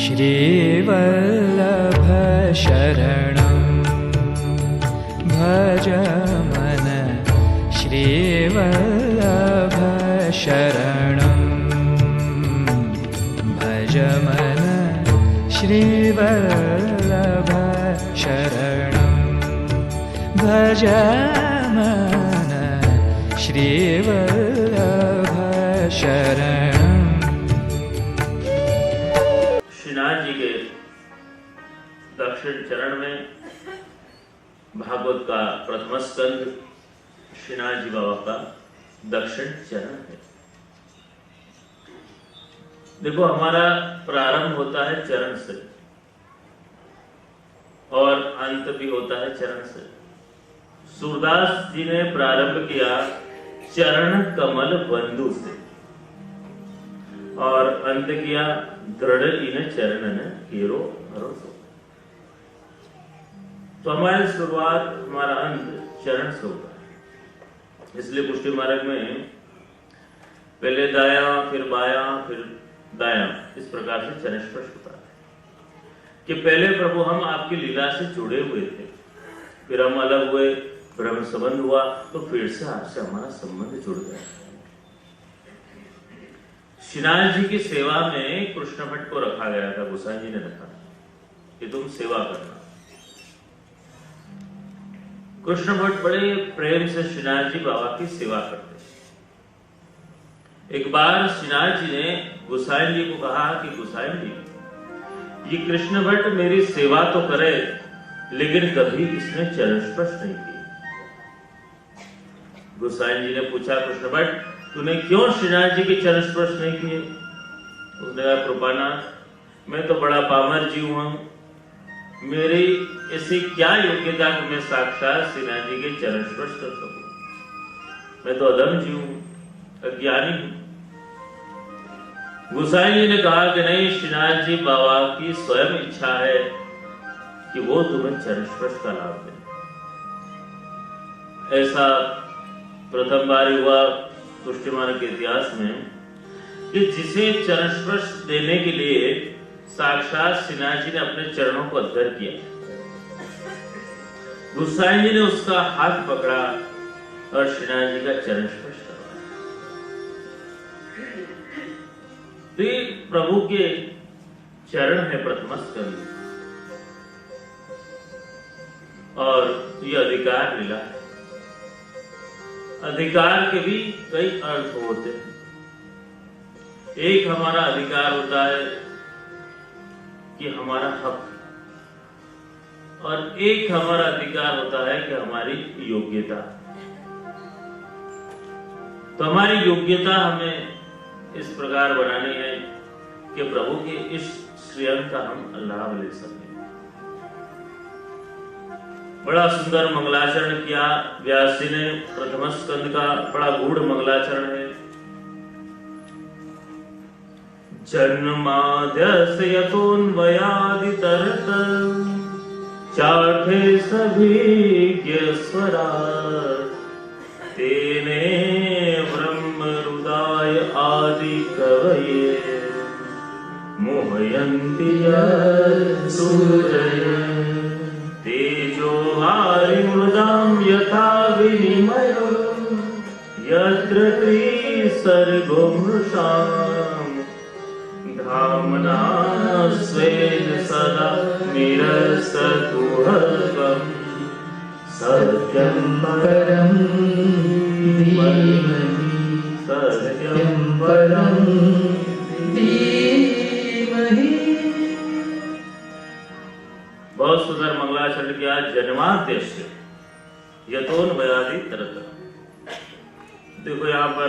श्रीवल्लभ शरणं भज मन श्रीवल्लभ शरणं भज मन श्रीवल्लभ शरणं भज मन श्रीवल्लभ शरणं। श्रीनाथ जी के दक्षिण चरण में भागवत का प्रथम स्कंद श्रीनाथ जी बाबा का दक्षिण चरण है। देखो, हमारा प्रारंभ होता है चरण से और अंत भी होता है चरण से। सूरदास जी ने प्रारंभ किया चरण कमल बंधु से और अंत किया दृढ़ इन चरणन हीरो भरोसो। तो हमारी शुरुआत, हमारा अंत चरण से होता है। इसलिए पुष्टि मार्ग में पहले दाया, फिर बाया, फिर दाया, इस प्रकार से चरण स्पर्श होता है कि पहले प्रभु हम आपकी लीला से जुड़े हुए थे, फिर हम अलग हुए, फिर हमें संबंध हुआ, तो फिर से आपसे हमारा संबंध जुड़ गया। श्रीनाथ जी की सेवा में कृष्ण भट्ट को रखा गया था। गोसाई जी ने रखा कि तुम सेवा करना। कृष्ण भट्ट बड़े प्रेम से श्रीनाथ जी बाबा की सेवा करते। एक बार श्रीनाथ जी ने गोसाई जी को कहा कि गोसाई जी, ये कृष्ण भट्ट मेरी सेवा तो करे, लेकिन कभी इसने चरण स्पर्श नहीं किया। गोसाई जी ने पूछा, कृष्ण भट्ट तूने क्यों श्रीनाथ जी के चरण स्पर्श नहीं किए? उसने कहा, कृपानाथ, मैं तो बड़ा पामर जीव हूं, मेरी ऐसी क्या योग्यता कि मैं साक्षात श्रीनाथ जी के चरण स्पर्श कर सकूं? मैं तो अधम जीव हूं, अज्ञानी हूं। गोसाई जी ने कहा कि नहीं, श्रीनाथ जी बाबा की स्वयं इच्छा है कि वो तुम्हें चरण स्पर्श का लाभ दे। ऐसा प्रथम बार हुआ पुष्टि मार्ग के इतिहास में कि जिसे चरण स्पर्श देने के लिए साक्षात श्रीनाथ जी ने अपने चरणों को अद्धर किया। गोसाई जी ने उसका हाथ पकड़ा और श्रीनाथ जी का चरण स्पर्श करवाया। तो ये प्रभु के चरण है प्रथम स्कंद, और ये अधिकार लीला है। अधिकार के भी कई अर्थ होते हैं। एक हमारा अधिकार होता है कि हमारा हक, और एक हमारा अधिकार होता है कि हमारी योग्यता। तो हमारी योग्यता हमें इस प्रकार बनानी है कि प्रभु के इस श्रेय का हम लाभ ले सकें। बड़ा सुंदर मंगलाचरण किया व्यास जी ने। प्रथम स्कंद का बड़ा गूढ़ मंगलाचरण है। जन्माद्यस्य यतोऽन्वयादितरत चाखे सभी स्वरात् तेने ब्रह्मरुदाय आदि कवये मोहयन्ति सूरय तेजो वारिमृदां यथा विनिमयो यत्र त्रिसर्गो मृषाम् धाम्ना स्वेन सदा निरसतु हर्षम् सत्यं परं धीमहि सत्यं परं धीमहि। बहुत सुंदर मंगलाचरण किया। जन्माद्यस्य यतोऽन्वयादितरत। देखो, यहाँ पर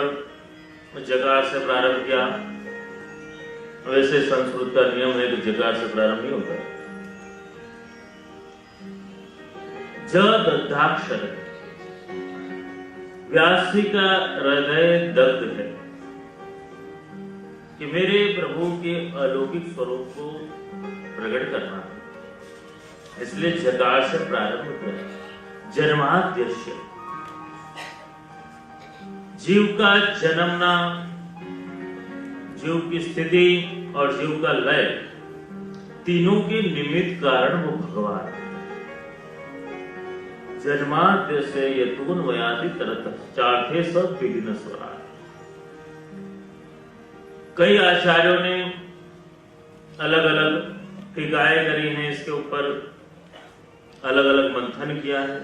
जकार से प्रारंभ किया। वैसे संस्कृत का नियम है कि जकार से प्रारंभ नहीं होता। दग्धाक्षर है। व्यास जी का हृदय दग्ध है कि मेरे प्रभु के अलौकिक स्वरूप को प्रकट करना है, इसलिए जकार से प्रारंभ करें। जन्माद्यस्य, जीव का जन्मना, जीव की स्थिति और जीव का लय, तीनों के निमित्त कारण वो भगवान है। जन्माद्य से यतून वयादि तरत चार्थे सब विघ्न स्वराट। कई आचार्यों ने अलग अलग टीकाएं करी हैं, इसके ऊपर अलग अलग मंथन किया है।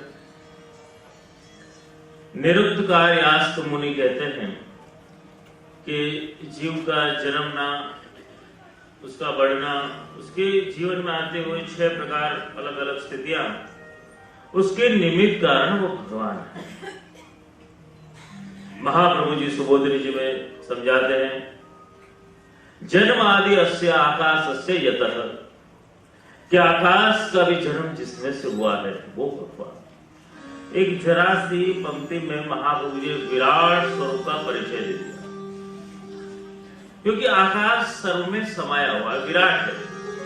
निरुक्तकार्यास्त मुनि कहते हैं कि जीव का जन्मना, उसका बढ़ना, उसके जीवन में आते हुए 6 प्रकार अलग अलग स्थितियां, उसके निमित्त कारण वो भगवान है। महाप्रभु जी सुबोधनी जी में समझाते हैं, जन्म आदि अस्य आकाश अस्य यतः, कि आकाश का भी जन्म जिसमें से हुआ है वो भगवान। एक जरा सी पंक्ति में महाप्रभु जी विराट स्वरूप का परिचय दे दिया, क्योंकि आकाश सर्व में समाया हुआ है, विराट है।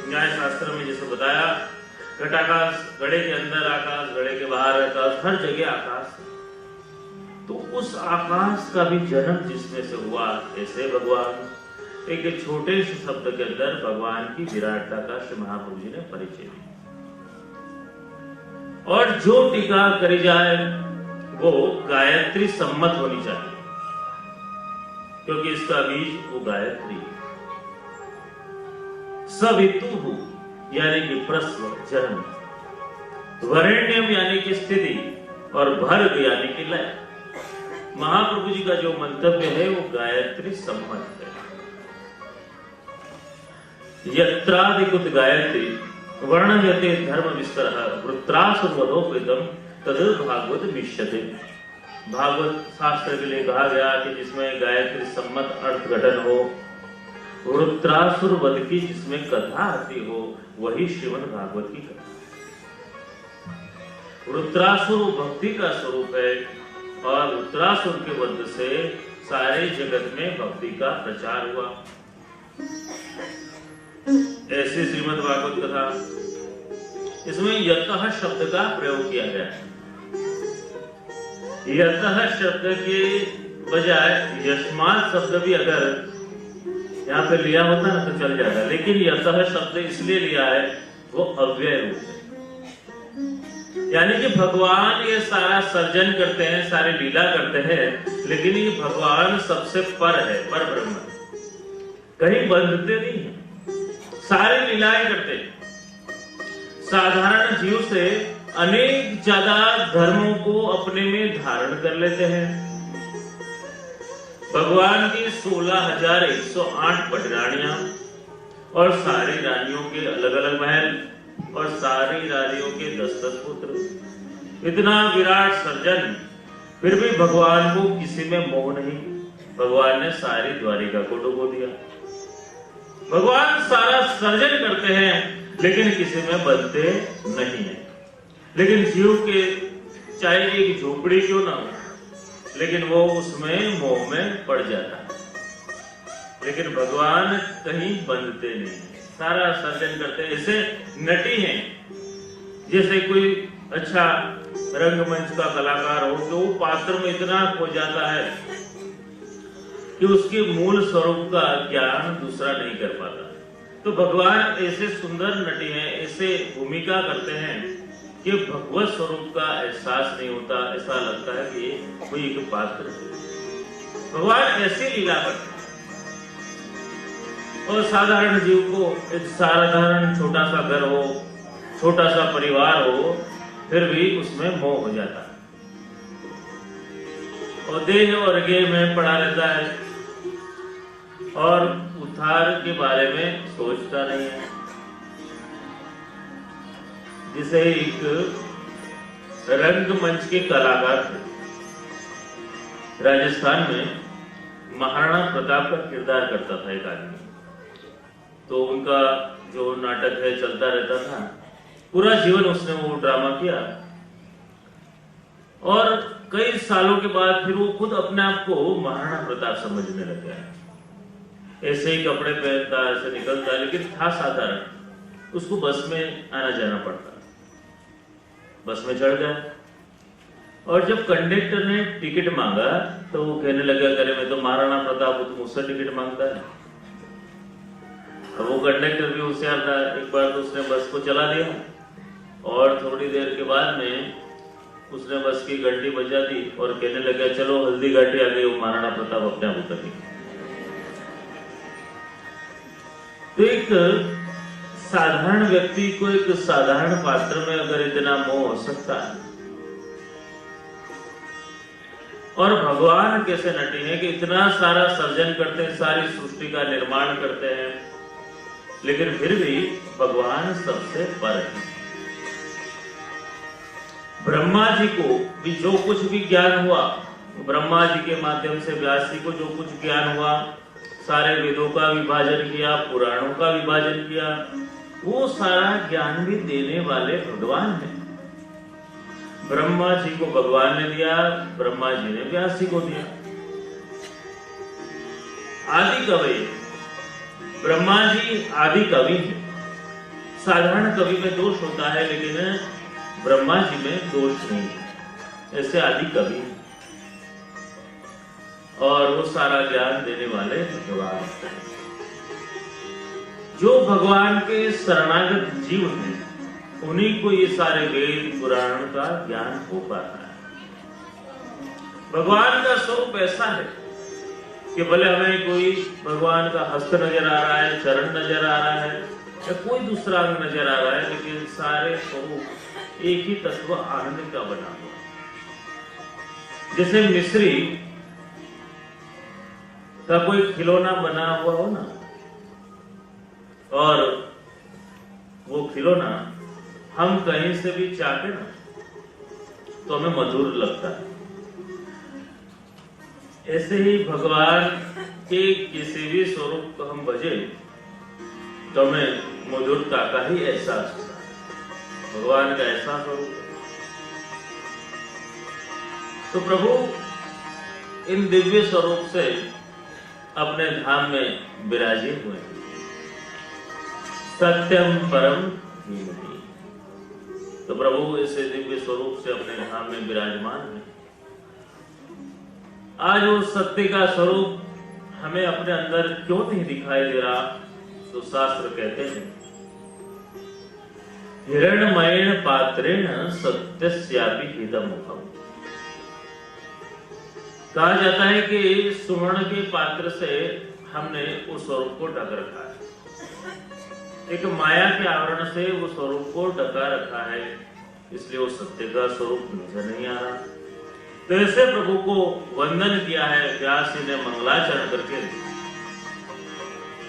न्याय शास्त्र में जैसे बताया, घटाकाश, घड़े के अंदर आकाश, घड़े के बाहर आकाश, हर जगह आकाश है। तो उस आकाश का भी जन्म जिसमें से हुआ, ऐसे भगवान। एक छोटे से शब्द के अंदर भगवान की विराटता का श्री महाप्रभु जी ने परिचय दिया। और जो टीका करी जाए वो गायत्री सम्मत होनी चाहिए, क्योंकि इसका बीज वो गायत्री। सवितु यानी कि प्रसव, जन्म, वरेण्यम यानी कि स्थिति, और भर्ग यानी कि लय। महाप्रभु जी का जो मंतव्य है वो गायत्री सम्मत है। यत्रादिकुत गायत्री वर्णयते धर्म विस्तरः वृत्रासुरवधोपेतम तद भागवत विष्यते। भागवत शास्त्र के लिए कहा गया कि जिसमें गायत्री सम्मत अर्थ घटन हो, वृत्रासुर वध की जिसमें कथा आती हो, वही श्रीमद् भागवत की कथा। वृत्रासुर भक्ति का स्वरूप है, और वृत्रासुर के वध से सारे जगत में भक्ति का प्रचार हुआ। ऐसे श्रीमद् भागवत कथा, इसमें यतः शब्द का प्रयोग किया गया है। यतः शब्द के बजाय यस्मात् शब्द भी अगर यहाँ पे लिया होता ना तो चल जाता, लेकिन यतः शब्द इसलिए लिया है वो अव्यय रूप है। यानी कि भगवान ये सारा सर्जन करते हैं, सारी लीला करते हैं, लेकिन ये भगवान सबसे पर है, पर ब्रह्म, कहीं बंधते नहीं है, सारी लीलाएं करते हैं। साधारण जीव से अनेक ज्यादा धर्मों को अपने में धारण कर लेते हैं। भगवान की 16,108 पटरानियां, और सारी रानियों के अलग अलग महल, और सारी रानियों के 10-10 पुत्र। इतना विराट सर्जन, फिर भी भगवान को किसी में मोह नहीं। भगवान ने सारी द्वारिका को डुबो दिया। भगवान सारा सर्जन करते हैं, लेकिन किसी में बंधते नहीं है। लेकिन जीव के चाहे एक झोपड़ी क्यों ना हो, लेकिन वो उसमें मोह में पड़ जाता है। लेकिन भगवान कहीं बंधते नहीं, सारा सर्जन करते हैं। ऐसे नटी हैं, जैसे कोई अच्छा रंगमंच का कलाकार हो तो वो पात्र में इतना खो जाता है कि उसके मूल स्वरूप का ज्ञान दूसरा नहीं कर पाता। तो भगवान ऐसे सुंदर नटी हैं, ऐसे भूमिका करते हैं कि भगवत स्वरूप का एहसास नहीं होता, ऐसा लगता है कि कोई एक पात्र है। भगवान ऐसी लीला करते हैं। और साधारण जीव को एक साधारण छोटा सा घर हो, छोटा सा परिवार हो, फिर भी उसमें मोह हो जाता है, और देह और गेह में पड़ा रहता है, और उद्धार के बारे में सोचता नहीं है। जिसे एक रंगमंच के कलाकार थे, राजस्थान में महाराणा प्रताप का किरदार करता था एक आदमी। तो उनका जो नाटक है चलता रहता था, पूरा जीवन उसने वो ड्रामा किया, और कई सालों के बाद फिर वो खुद अपने आप को महाराणा प्रताप समझने लग गया। ऐसे ही कपड़े पहनता, ऐसे निकलता, लेकिन था साधारण। उसको बस में आना जाना पड़ता, बस में चढ़ गया, और जब कंडक्टर ने टिकट मांगा तो वो कहने लगा, अरे मैं तो महाराणा प्रताप हूं, तुम मुझसे टिकट मांगता है। अब वो कंडक्टर भी होशियार था, एक बार तो उसने बस को चला दिया और थोड़ी देर के बाद में उसने बस की घंटी बजा दी और कहने लगा चलो हल्दी घाटी आ गई, वो महाराणा प्रताप अपने आप उतर गए। तो एक साधारण व्यक्ति को एक साधारण पात्र में अगर इतना मोह हो सकता है, और भगवान कैसे नटी है कि इतना सारा सर्जन करते हैं, सारी सृष्टि का निर्माण करते हैं, लेकिन फिर भी भगवान सबसे पर है। ब्रह्मा जी को भी जो कुछ भी ज्ञान हुआ, ब्रह्मा जी के माध्यम से व्यास जी को जो कुछ ज्ञान हुआ, सारे वेदों का विभाजन किया, पुराणों का विभाजन किया, वो सारा ज्ञान भी देने वाले भगवान हैं। ब्रह्मा जी को भगवान ने दिया, ब्रह्मा जी ने व्यास जी को दिया। आदि कवि ब्रह्मा जी आदि कवि हैं। साधारण कवि में दोष होता है, लेकिन ब्रह्मा जी में दोष नहीं है, ऐसे आदि कवि हैं। और वो सारा ज्ञान देने वाले भगवान हैं। जो भगवान के शरणागत जीव हैं, उन्हीं को ये सारे वेद पुराण का ज्ञान हो पाता है। भगवान का स्वरूप ऐसा है कि भले हमें कोई भगवान का हस्त नजर आ रहा है, चरण नजर आ रहा है, या कोई दूसरा अंग नजर आ रहा है, लेकिन सारे स्वरूप एक ही तत्व आनंद का बना हुआ। जैसे मिस्री का कोई खिलौना बना हुआ हो ना, और वो खिलौना हम कहीं से भी चाटे ना तो हमें मधुर लगता है। ऐसे ही भगवान के किसी भी स्वरूप को हम भजे तो हमें मधुरता का ही एहसास होता है। भगवान का ऐसा स्वरूप है। तो प्रभु इन दिव्य स्वरूप से अपने धाम में विराजे हुए हैं। सत्यम परम धीमहि। तो प्रभु ऐसे दिव्य स्वरूप से अपने धाम में विराजमान है। आज वो सत्य का स्वरूप हमें अपने अंदर क्यों नहीं दिखाई दे रहा? तो शास्त्र कहते हैं हिरण्मयेन पात्रेण सत्यस्यापि हितमुखम्। कहा जाता है कि सुवर्ण के पात्र से हमने उस स्वरूप को ढक रखा है। एक माया के आवरण से वो स्वरूप को ढका रखा है, इसलिए वो सत्य का स्वरूप नजर नहीं आ रहा। तो ऐसे प्रभु को वंदन किया है व्यास जी ने मंगलाचरण करके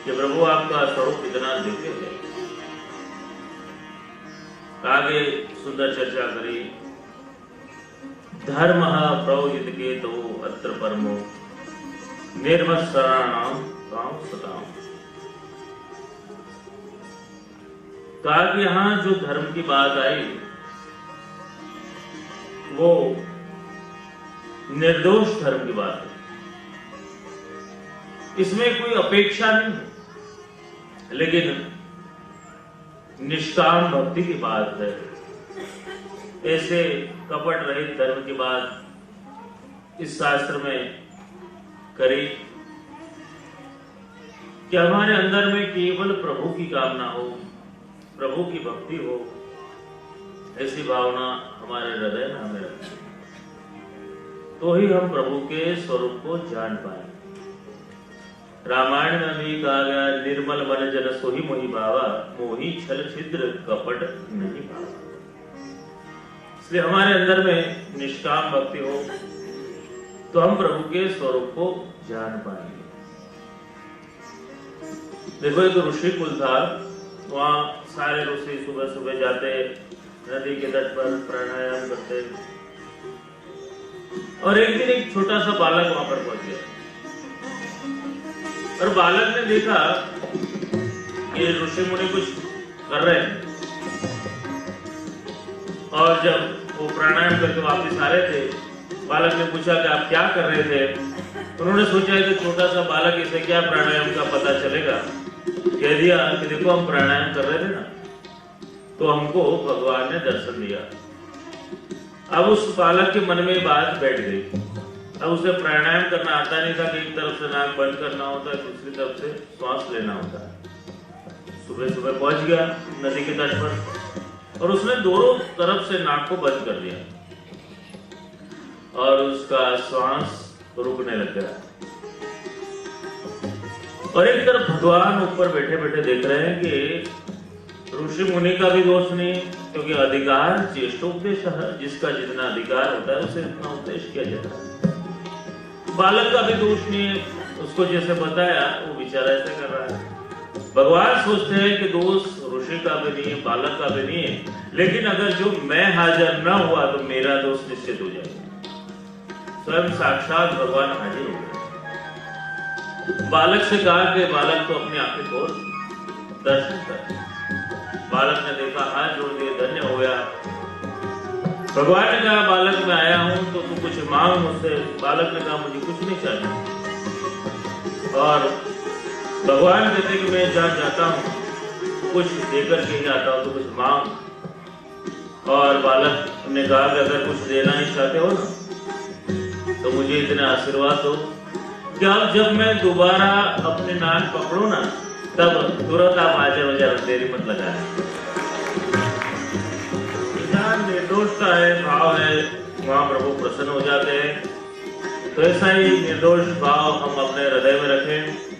कि प्रभु आपका स्वरूप इतना दिव्य है। आगे सुंदर चर्चा करी। धर्म प्रवहित के तो अत्र परमो निर्मत्सराणाम काम सताम। कहा कि यहां जो धर्म की बात आई वो निर्दोष धर्म की बात है। इसमें कोई अपेक्षा नहीं है, लेकिन निष्काम भक्ति की बात है। ऐसे कपट रहित धर्म की बात इस शास्त्र में करी कि हमारे अंदर में केवल प्रभु की कामना हो, प्रभु की भक्ति हो, ऐसी भावना हमारे हृदय में हमें रखें, तो ही हम प्रभु के स्वरूप को जान पाए। रामायण में भी कहा गया निर्मल मन जन सोही मोहि भावा, मोही छल छिद्र कपट नहीं भावा। इसलिए हमारे अंदर में निष्काम भक्ति हो तो हम प्रभु के स्वरूप को जान पाएंगे। देखो एक ऋषि कुल था, वहां सारे ऋषि सुबह सुबह जाते, नदी के तट पर प्राणायाम करते, और एक दिन एक छोटा सा बालक वहां पर पहुंच गया। और बालक ने देखा कि ऋषि मुनि कुछ कर रहे हैं, और जब वो प्राणायाम करके वापस आ रहे थे, बालक ने पूछा कि आप क्या कर रहे थे? उन्होंने सोचा कि छोटा सा बालक इसे क्या प्राणायाम का पता चलेगा। कह दिया कि देखो हम प्राणायाम कर रहे थे ना, तो हमको भगवान ने दर्शन दिया। अब उस बालक के मन में बात बैठ गई। अब उसे प्राणायाम करना आता नहीं था कि एक तरफ से नाक बंद करना होता है, दूसरी तरफ से श्वास लेना होता है। सुबह सुबह पहुंच गया नदी के तट पर और उसने दोनों तरफ से नाक को बंद कर दिया और उसका श्वास रुकने लग गया। और एक तरफ भगवान ऊपर बैठे बैठे देख रहे हैं कि ऋषि मुनि का भी दोष नहीं, क्योंकि अधिकार ज्येष्ठोपदेश है, जिसका जितना अधिकार होता है उसे इतना उपदेश किया जाता है। बालक का भी दोष नहीं है, उसको जैसे बताया वो बेचारा ऐसे कर रहा है। भगवान सोचते हैं कि दोष ऋषि का भी नहीं है, बालक का भी नहीं है, लेकिन अगर जो मैं हाजिर न हुआ तो मेरा दोष निश्चित हो जाएगा। स्वयं साक्षात भगवान हाजिर हो गए। बालक से कहा कि बालक तो अपनी आंखें खोल, दर्शन कर। बालक ने देखा, हाथ जोड़ दिए, धन्य हो गया। भगवान ने कहा, बालक मैं आया हूं तो तू कुछ मांग मुझसे। बालक ने कहा, मुझे कुछ नहीं चाहिए। और भगवान कहते कि मैं जहां जाता हूं कुछ देकर के ही आता हूं, तो कुछ मांग। और बालक ने कहा कि अगर कुछ देना ही चाहते हो ना तो मुझे इतना आशीर्वाद दो कि अब जब मैं दोबारा अपने नाक पकड़ू ना तब तुरंत आप हाजिर हो जाए, देरी मत लगाना। जहाँ निर्दोषता है, भाव है, वहां प्रभु प्रसन्न हो जाते हैं। तो ऐसा ही निर्दोष भाव हम अपने हृदय में रखें।